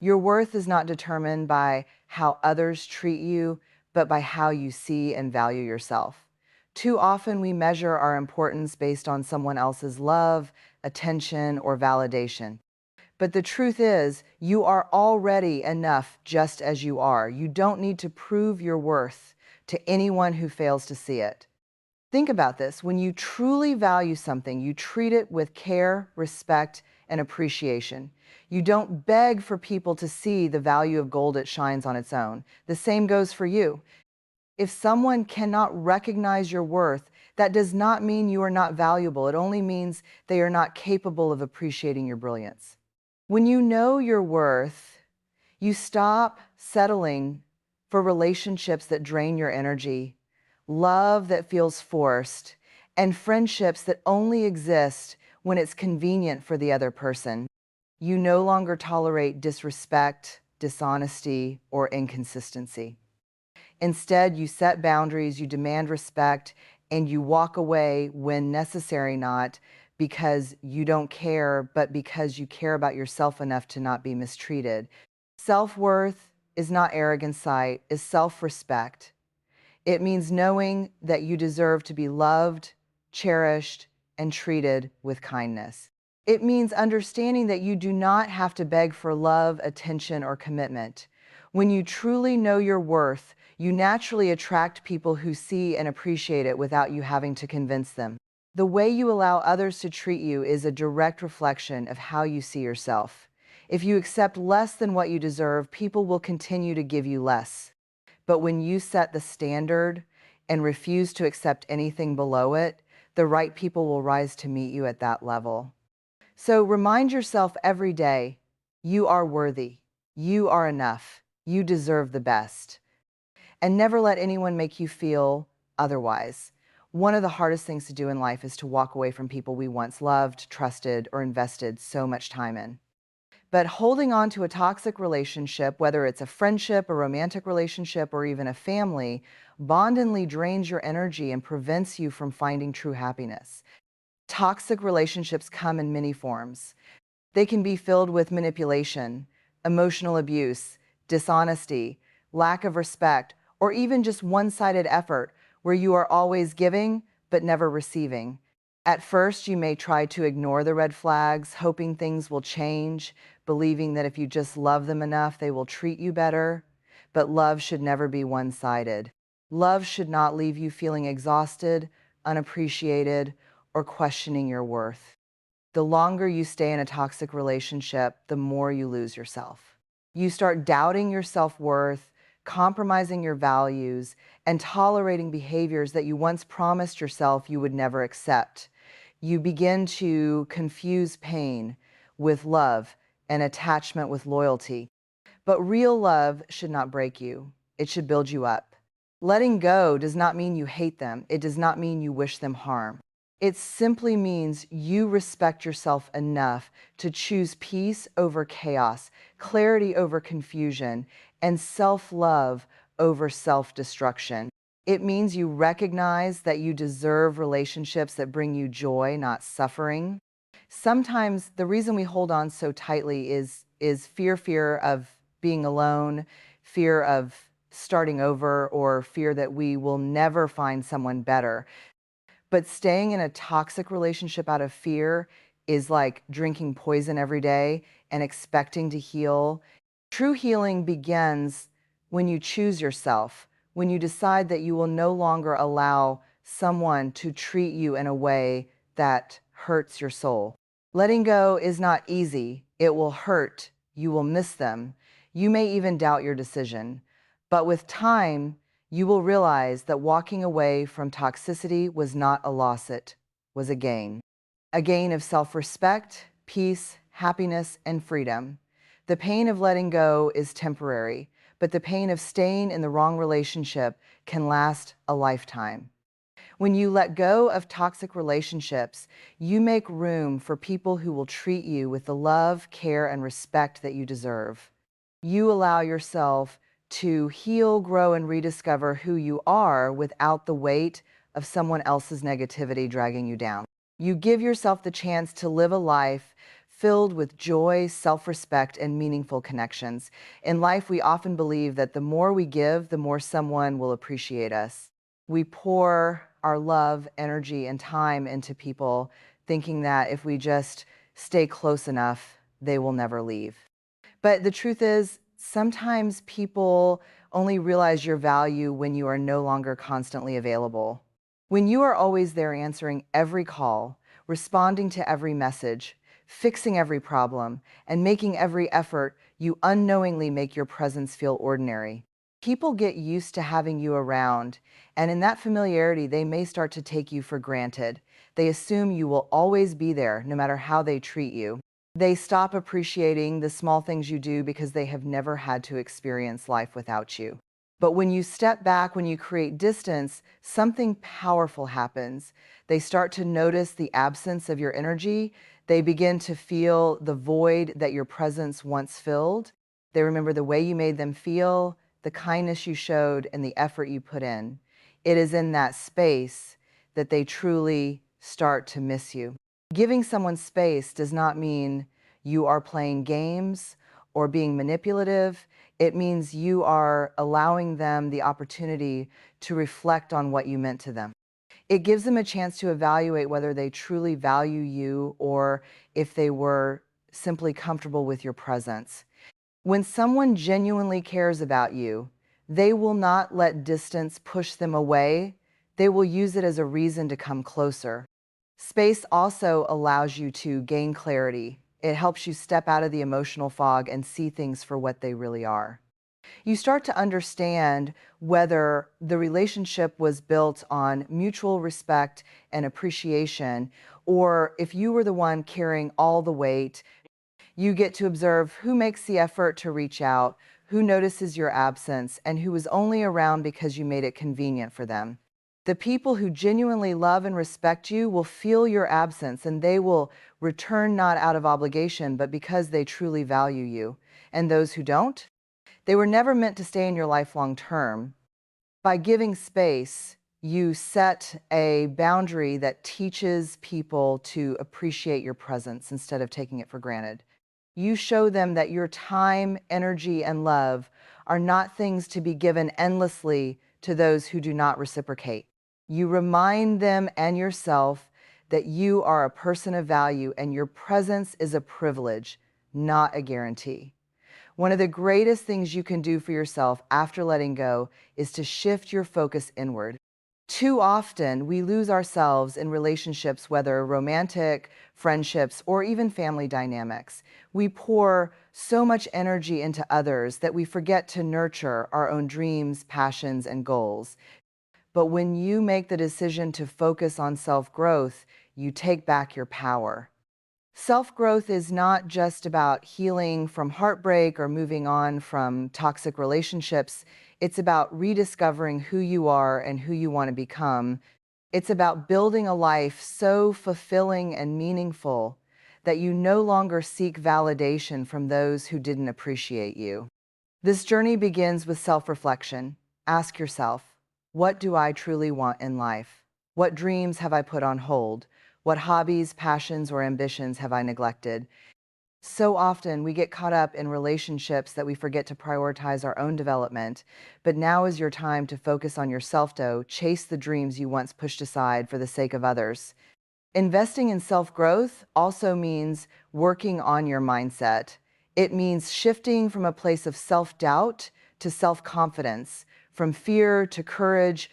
Your worth is not determined by how others treat you, but by how you see and value yourself. Too often, we measure our importance based on someone else's love, attention, or validation. But the truth is, you are already enough just as you are. You don't need to prove your worth to anyone who fails to see it. Think about this. When you truly value something, you treat it with care, respect, and appreciation. You don't beg for people to see the value of gold it shines on its own. The same goes for you. If someone cannot recognize your worth, that does not mean you are not valuable. It only means they are not capable of appreciating your brilliance. When you know your worth, you stop settling for relationships that drain your energy, love that feels forced, and friendships that only exist when it's convenient for the other person. You no longer tolerate disrespect, dishonesty, or inconsistency. Instead, you set boundaries, you demand respect, and you walk away when necessary, not because you don't care, but because you care about yourself enough to not be mistreated. Self-worth is not arrogant sight, is self-respect. It means knowing that you deserve to be loved, cherished, and treated with kindness. It means understanding that you do not have to beg for love, attention, or commitment. When you truly know your worth, you naturally attract people who see and appreciate it without you having to convince them. The way you allow others to treat you is a direct reflection of how you see yourself. If you accept less than what you deserve, people will continue to give you less. But when you set the standard and refuse to accept anything below it, the right people will rise to meet you at that level. So remind yourself every day, you are worthy, you are enough, you deserve the best. And never let anyone make you feel otherwise. One of the hardest things to do in life is to walk away from people we once loved, trusted, or invested so much time in. But holding on to a toxic relationship, whether it's a friendship, a romantic relationship, or even a family, bondingly drains your energy and prevents you from finding true happiness. Toxic relationships come in many forms. They can be filled with manipulation, emotional abuse, dishonesty, lack of respect, or even just one-sided effort where you are always giving but never receiving. At first, you may try to ignore the red flags, hoping things will change, believing that if you just love them enough, they will treat you better. But love should never be one-sided. Love should not leave you feeling exhausted, unappreciated, or questioning your worth. The longer you stay in a toxic relationship, the more you lose yourself. You start doubting your self-worth, compromising your values, and tolerating behaviors that you once promised yourself you would never accept. You begin to confuse pain with love and attachment with loyalty. But real love should not break you. It should build you up. Letting go does not mean you hate them. It does not mean you wish them harm. It simply means you respect yourself enough to choose peace over chaos, clarity over confusion, and self-love over self-destruction. It means you recognize that you deserve relationships that bring you joy, not suffering. Sometimes the reason we hold on so tightly is fear of being alone, fear of starting over, or fear that we will never find someone better. But staying in a toxic relationship out of fear is like drinking poison every day and expecting to heal. True healing begins when you choose yourself, when you decide that you will no longer allow someone to treat you in a way that hurts your soul. Letting go is not easy. It will hurt. You will miss them. You may even doubt your decision. But with time, you will realize that walking away from toxicity was not a loss, it was a gain. A gain of self-respect, peace, happiness, and freedom. The pain of letting go is temporary, but the pain of staying in the wrong relationship can last a lifetime. When you let go of toxic relationships, you make room for people who will treat you with the love, care, and respect that you deserve. You allow yourself to heal, grow, and rediscover who you are without the weight of someone else's negativity dragging you down. You give yourself the chance to live a life filled with joy, self respect, and meaningful connections. In life, we often believe that the more we give, the more someone will appreciate us. We pour our love, energy, and time into people, thinking that if we just stay close enough, they will never leave. But the truth is, sometimes people only realize your value when you are no longer constantly available. When you are always there answering every call, responding to every message, fixing every problem, and making every effort, you unknowingly make your presence feel ordinary. People get used to having you around, and in that familiarity, they may start to take you for granted. They assume you will always be there, no matter how they treat you. They stop appreciating the small things you do because they have never had to experience life without you. But when you step back, when you create distance, something powerful happens. They start to notice the absence of your energy. They begin to feel the void that your presence once filled. They remember the way you made them feel, the kindness you showed, and the effort you put in. It is in that space that they truly start to miss you. Giving someone space does not mean you are playing games or being manipulative. It means you are allowing them the opportunity to reflect on what you meant to them. It gives them a chance to evaluate whether they truly value you or if they were simply comfortable with your presence. When someone genuinely cares about you, they will not let distance push them away. They will use it as a reason to come closer. Space also allows you to gain clarity. It helps you step out of the emotional fog and see things for what they really are. You start to understand whether the relationship was built on mutual respect and appreciation, or if you were the one carrying all the weight. You get to observe who makes the effort to reach out, who notices your absence, and who is only around because you made it convenient for them. The people who genuinely love and respect you will feel your absence and they will return not out of obligation, but because they truly value you. And those who don't, they were never meant to stay in your life long term. By giving space, you set a boundary that teaches people to appreciate your presence instead of taking it for granted. You show them that your time, energy, and love are not things to be given endlessly to those who do not reciprocate. You remind them and yourself that you are a person of value and your presence is a privilege, not a guarantee. One of the greatest things you can do for yourself after letting go is to shift your focus inward. Too often, we lose ourselves in relationships, whether romantic, friendships, or even family dynamics. We pour so much energy into others that we forget to nurture our own dreams, passions, and goals. But when you make the decision to focus on self growth, you take back your power. Self growth is not just about healing from heartbreak or moving on from toxic relationships. It's about rediscovering who you are and who you want to become. It's about building a life so fulfilling and meaningful that you no longer seek validation from those who didn't appreciate you. This journey begins with self reflection. Ask yourself, what do I truly want in life? What dreams have I put on hold? What hobbies, passions, or ambitions have I neglected? So often we get caught up in relationships that we forget to prioritize our own development. But now is your time to focus on yourself, though. Chase the dreams you once pushed aside for the sake of others. Investing in self growth also means working on your mindset. It means shifting from a place of self doubt to self confidence, from fear to courage.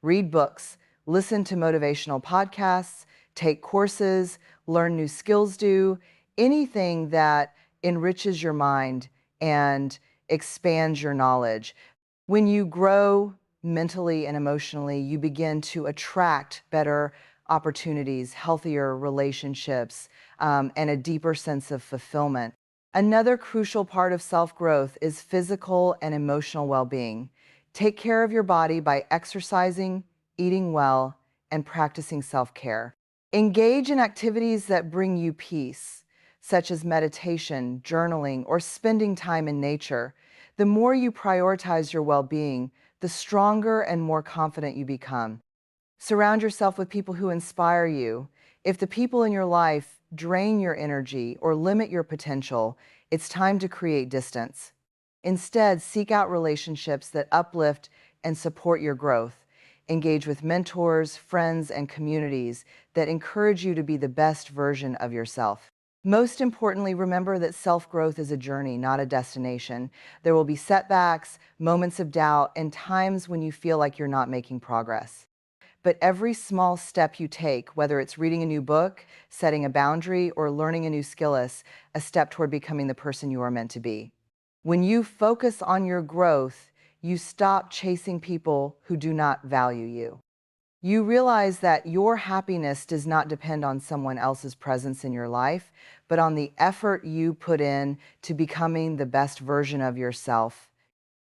Read books, listen to motivational podcasts, take courses, learn new skills, do anything that enriches your mind and expands your knowledge. When you grow mentally and emotionally, you begin to attract better opportunities, healthier relationships, and a deeper sense of fulfillment. Another crucial part of self growth is physical and emotional well being. Take care of your body by exercising, eating well, and practicing self care. Engage in activities that bring you peace, such as meditation, journaling, or spending time in nature. The more you prioritize your well being, the stronger and more confident you become. Surround yourself with people who inspire you. If the people in your life drain your energy, or limit your potential, it's time to create distance. Instead, seek out relationships that uplift and support your growth. Engage with mentors, friends, and communities that encourage you to be the best version of yourself. Most importantly, remember that self growth is a journey, not a destination. There will be setbacks, moments of doubt, and times when you feel like you're not making progress. But every small step you take, whether it's reading a new book, setting a boundary, or learning a new skill, is a step toward becoming the person you are meant to be. When you focus on your growth, you stop chasing people who do not value you. You realize that your happiness does not depend on someone else's presence in your life, but on the effort you put in to becoming the best version of yourself.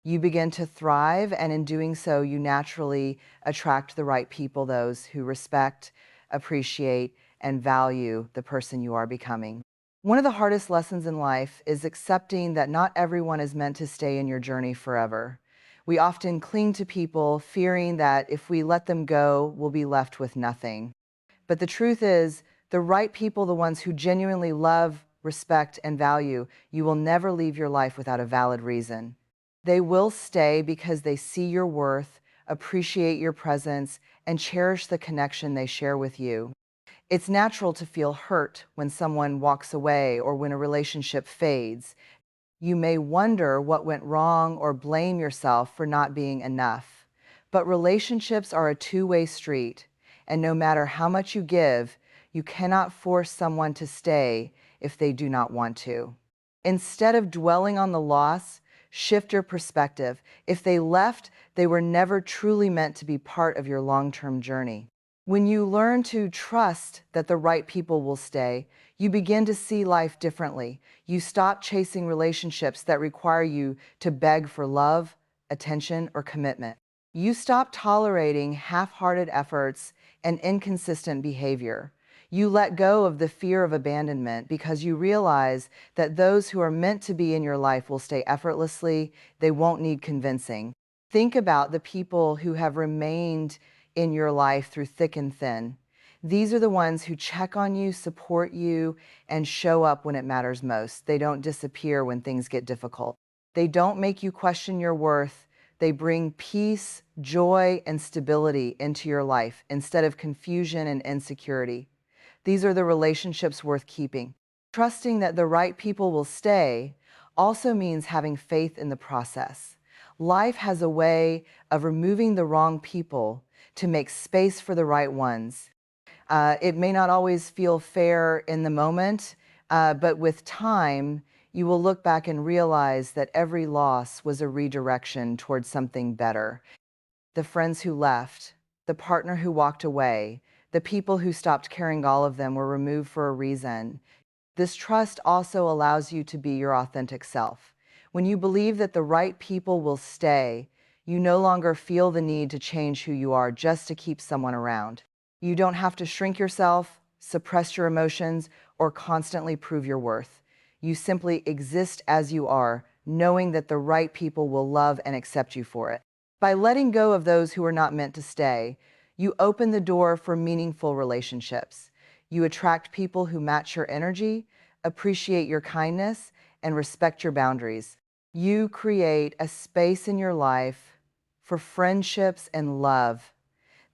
You begin to thrive, and in doing so, you naturally attract the right people, those who respect, appreciate, and value the person you are becoming. One of the hardest lessons in life is accepting that not everyone is meant to stay in your journey forever. We often cling to people, fearing that if we let them go, we'll be left with nothing. But the truth is, the right people, the ones who genuinely love, respect, and value, you will never leave your life without a valid reason. They will stay because they see your worth, appreciate your presence, and cherish the connection they share with you. It's natural to feel hurt when someone walks away or when a relationship fades. You may wonder what went wrong or blame yourself for not being enough. But relationships are a two-way street, and no matter how much you give, you cannot force someone to stay if they do not want to. Instead of dwelling on the loss, shift your perspective. If they left, they were never truly meant to be part of your long-term journey. When you learn to trust that the right people will stay, you begin to see life differently. You stop chasing relationships that require you to beg for love, attention, or commitment. You stop tolerating half-hearted efforts and inconsistent behavior. You let go of the fear of abandonment because you realize that those who are meant to be in your life will stay effortlessly. They won't need convincing. Think about the people who have remained in your life through thick and thin. These are the ones who check on you, support you, and show up when it matters most. They don't disappear when things get difficult. They don't make you question your worth. They bring peace, joy, and stability into your life instead of confusion and insecurity. These are the relationships worth keeping. Trusting that the right people will stay also means having faith in the process. Life has a way of removing the wrong people to make space for the right ones. It may not always feel fair in the moment, but with time, you will look back and realize that every loss was a redirection towards something better. The friends who left, the partner who walked away, the people who stopped caring, all of them were removed for a reason. This trust also allows you to be your authentic self. When you believe that the right people will stay, you no longer feel the need to change who you are just to keep someone around. You don't have to shrink yourself, suppress your emotions, or constantly prove your worth. You simply exist as you are, knowing that the right people will love and accept you for it. By letting go of those who are not meant to stay, you open the door for meaningful relationships. You attract people who match your energy, appreciate your kindness, and respect your boundaries. You create a space in your life for friendships and love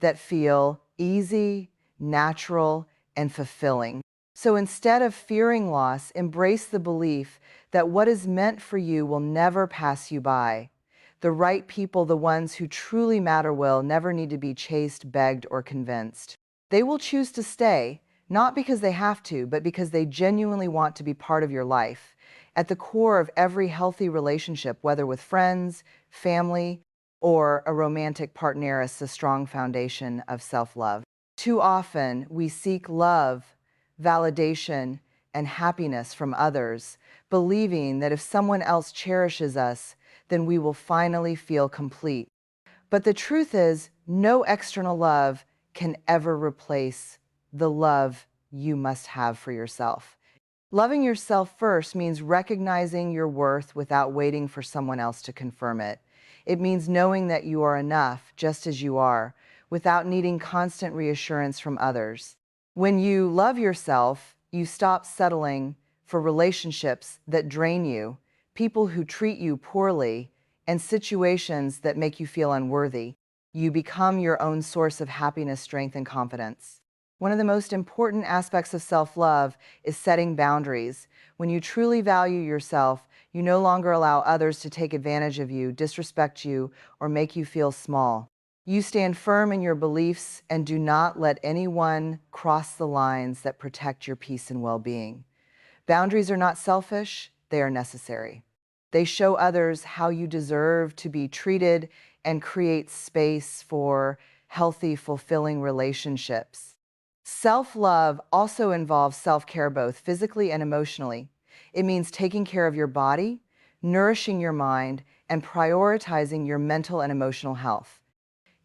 that feel easy, natural, and fulfilling. So instead of fearing loss, embrace the belief that what is meant for you will never pass you by. The right people, the ones who truly matter, will never need to be chased, begged, or convinced. They will choose to stay, not because they have to, but because they genuinely want to be part of your life. At the core of every healthy relationship, whether with friends, family, or a romantic partner, is a strong foundation of self-love. Too often, we seek love, validation, and happiness from others, believing that if someone else cherishes us, then we will finally feel complete. But the truth is, no external love can ever replace the love you must have for yourself. Loving yourself first means recognizing your worth without waiting for someone else to confirm it. It means knowing that you are enough just as you are, without needing constant reassurance from others. When you love yourself, You stop settling for relationships that drain you, people who treat you poorly, and situations that make you feel unworthy. You become your own source of happiness, strength, and confidence. One of the most important aspects of self-love is setting boundaries. When you truly value yourself, you no longer allow others to take advantage of you, disrespect you, or make you feel small. You stand firm in your beliefs and do not let anyone cross the lines that protect your peace and well-being. Boundaries are not selfish, they are necessary. They show others how you deserve to be treated and create space for healthy, fulfilling relationships. Self-love also involves self-care both physically and emotionally. It means taking care of your body, nourishing your mind, and prioritizing your mental and emotional health.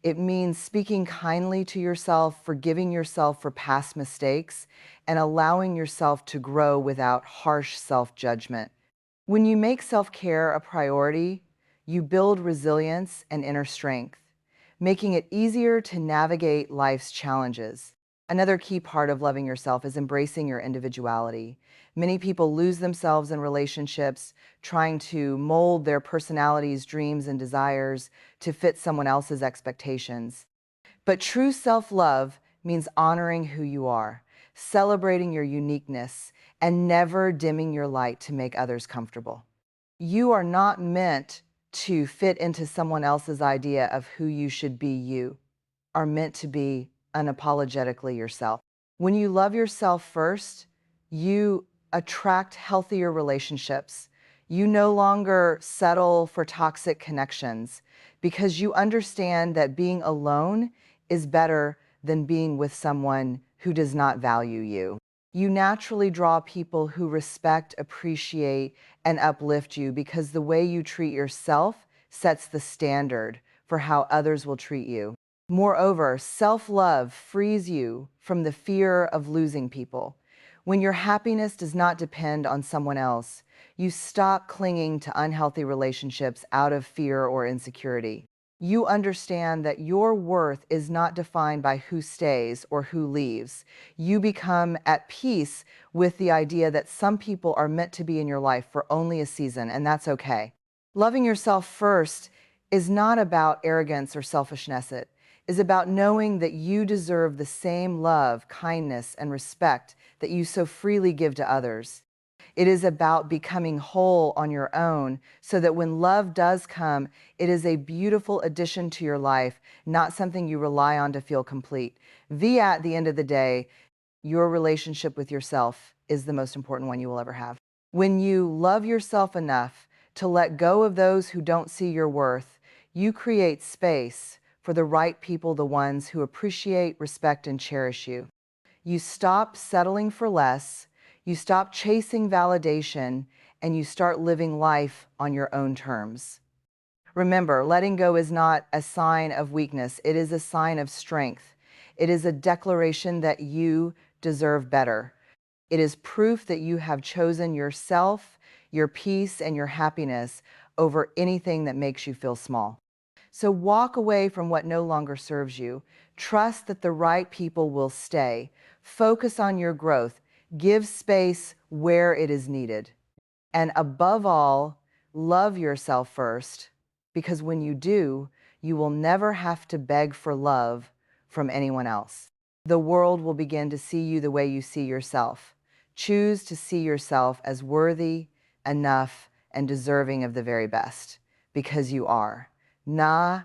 It means speaking kindly to yourself, forgiving yourself for past mistakes, and allowing yourself to grow without harsh self-judgment. When you make self-care a priority, you build resilience and inner strength, making it easier to navigate life's challenges. Another key part of loving yourself is embracing your individuality. Many people lose themselves in relationships, trying to mold their personalities, dreams, and desires to fit someone else's expectations. But true self-love means honoring who you are, celebrating your uniqueness, and never dimming your light to make others comfortable. You are not meant to fit into someone else's idea of who you should be. You are meant to be unapologetically yourself. When you love yourself first, you attract healthier relationships. You no longer settle for toxic connections because you understand that being alone is better than being with someone who does not value you. You naturally draw people who respect, appreciate, and uplift you because the way you treat yourself sets the standard for how others will treat you. Moreover, self-love frees you from the fear of losing people. When your happiness does not depend on someone else, you stop clinging to unhealthy relationships out of fear or insecurity. You understand that your worth is not defined by who stays or who leaves. You become at peace with the idea that some people are meant to be in your life for only a season, and that's okay. Loving yourself first is not about arrogance or selfishness. It is about knowing that you deserve the same love, kindness, and respect that you so freely give to others. It is about becoming whole on your own so that when love does come, it is a beautiful addition to your life, not something you rely on to feel complete. At the end of the day, your relationship with yourself is the most important one you will ever have. When you love yourself enough to let go of those who don't see your worth, you create space for the right people, the ones who appreciate, respect, and cherish you. You stop settling for less, you stop chasing validation, and you start living life on your own terms. Remember, letting go is not a sign of weakness, it is a sign of strength. It is a declaration that you deserve better. It is proof that you have chosen yourself, your peace, and your happiness over anything that makes you feel small. So walk away from what no longer serves you. Trust that the right people will stay. Focus on your growth. Give space where it is needed. And above all, love yourself first, because when you do, you will never have to beg for love from anyone else. The world will begin to see you the way you see yourself. Choose to see yourself as worthy, enough, and deserving of the very best, because you are. Na